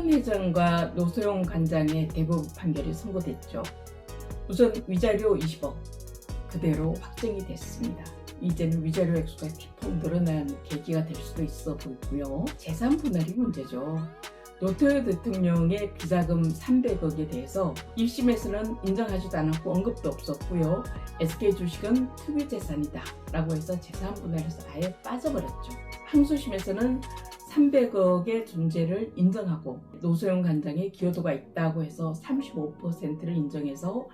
최태원 회장과 노소영 관장의 대법 판결이 선고됐죠. 우선 위자료 20억 그대로 확정이 됐습니다. 이제는 위자료 액수가 대폭 늘어난 계기가 될 수도 있어 보이고요. 재산 분할이 문제죠. 노태우 대통령의 비자금 300억에 대해서 1심에서는 인정하지도 않았고 언급도 없었고요. SK 주식은 특유재산이다 라고 해서 재산 분할에서 아예 빠져버렸죠. 항소심에서는 300억의 존재를 인정하고 노소영 관장의 기여도가 있다고 해서 35%를 인정해서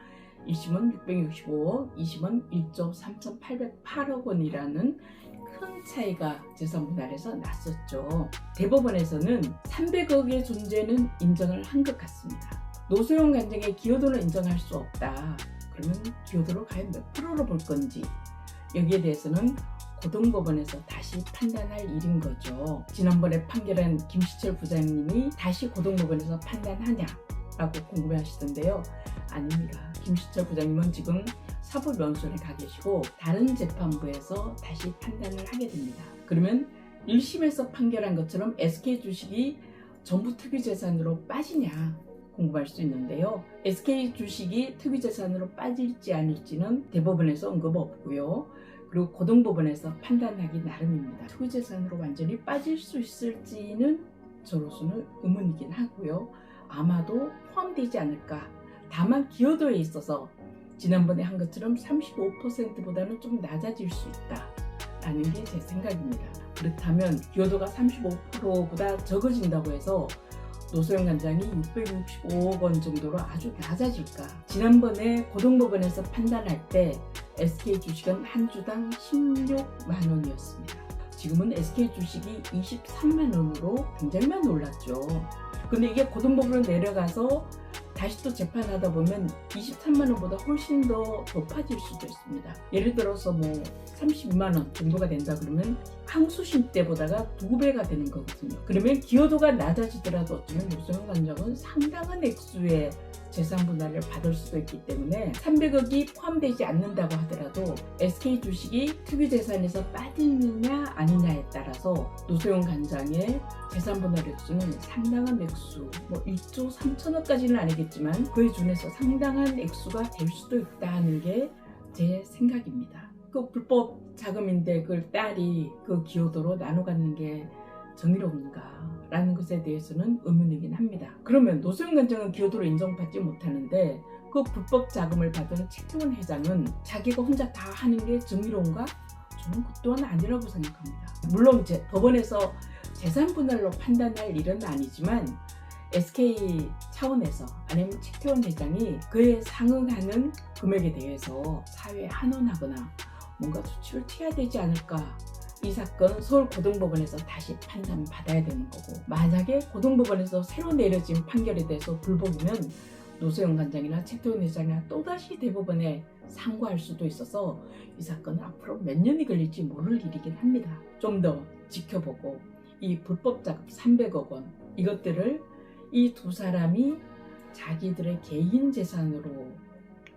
1심은 665억, 2심은 1조 3,808억 원이라는 큰 차이가 재산 분할에서 났었죠. 대법원에서는 300억의 존재는 인정을 한 것 같습니다. 노소영 관장의 기여도는 인정할 수 없다. 그러면 기여도를 과연 몇 프로로 볼 건지 여기에 대해서는 고등법원에서 다시 판단할 일인 거죠. 지난번에 판결한 김시철 부장님이 다시 고등법원에서 판단하냐라고 궁금해하시던데요. 아닙니다. 김시철 부장님은 지금 사법연수원에 가 계시고 다른 재판부에서 다시 판단을 하게 됩니다. 그러면 1심에서 판결한 것처럼 SK 주식이 전부 특유재산으로 빠지냐 궁금할 수 있는데요. SK 주식이 특유재산으로 빠질지 아닐지는 대법원에서 언급 없고요. 그리고 고등법원에서 판단하기 나름입니다. 특유재산으로 완전히 빠질 수 있을지는 저로서는 의문이긴 하고요. 아마도 포함되지 않을까. 다만 기여도에 있어서 지난번에 한 것처럼 35%보다는 좀 낮아질 수 있다라는 게 제 생각입니다. 그렇다면 기여도가 35%보다 적어진다고 해서 노소영 관장이 665억 원 정도로 아주 낮아질까? 지난번에 고등법원에서 판단할 때 SK 주식은 한 주당 16만 원이었습니다. 지금은 SK 주식이 23만 원으로 굉장히 많이 올랐죠. 근데 이게 고등법원으로 내려가서 다시 또 재판하다 보면 23만 원보다 훨씬 더 높아질 수도 있습니다. 예를 들어서 뭐 32만 원 정도가 된다 그러면 항소심 때보다가 2배가 되는 거거든요. 그러면 기여도가 낮아지더라도 어쩌면 노소영 관장은 상당한 액수의 재산 분할을 받을 수도 있기 때문에 300억이 포함되지 않는다고 하더라도 SK 주식이 특유재산에서 빠지느냐 아니냐에 따라서 노소영 관장의 재산 분할 액수는 상당한 액수, 뭐 1조 3천억까지는 아니겠지만 그에 준해서 상당한 액수가 될 수도 있다는 게 제 생각입니다. 그 불법 자금인데 그걸 딸이 그 기여도로 나눠 갖는 게 정의로운가? 라는 것에 대해서는 의문이긴 합니다. 그러면 노소영 관장은 기여도로 인정받지 못하는데 그 불법 자금을 받은 최태원 회장은 자기가 혼자 다 하는 게 정의로운가? 저는 그 또한 아니라고 생각합니다. 물론 법원에서 재산 분할로 판단할 일은 아니지만 SK 차원에서 아니면 최태원 회장이 그에 상응하는 금액에 대해서 사회에 환원하거나 뭔가 조치를 취해야 되지 않을까. 이 사건 서울 고등법원에서 다시 판단받아야 되는 거고 만약에 고등법원에서 새로 내려진 판결에 대해서 불복이면 노소영 관장이나 최태원 회장이나 또다시 대법원에 상고할 수도 있어서 이 사건은 앞으로 몇 년이 걸릴지 모를 일이긴 합니다. 좀 더 지켜보고 이 불법 자금 300억 원 이것들을 이 두 사람이 자기들의 개인 재산으로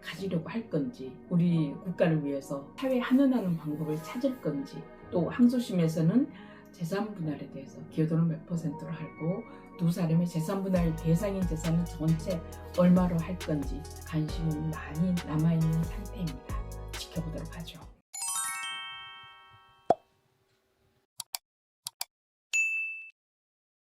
가지려고 할 건지 우리 국가를 위해서 사회 환원하는 방법을 찾을 건지 또 항소심에서는 재산 분할에 대해서 기여도는 몇 %로 하고 두 사람의 재산 분할 대상인 재산은 전체 얼마로 할 건지 관심은 많이 남아있는 상태입니다. 지켜보도록 하죠.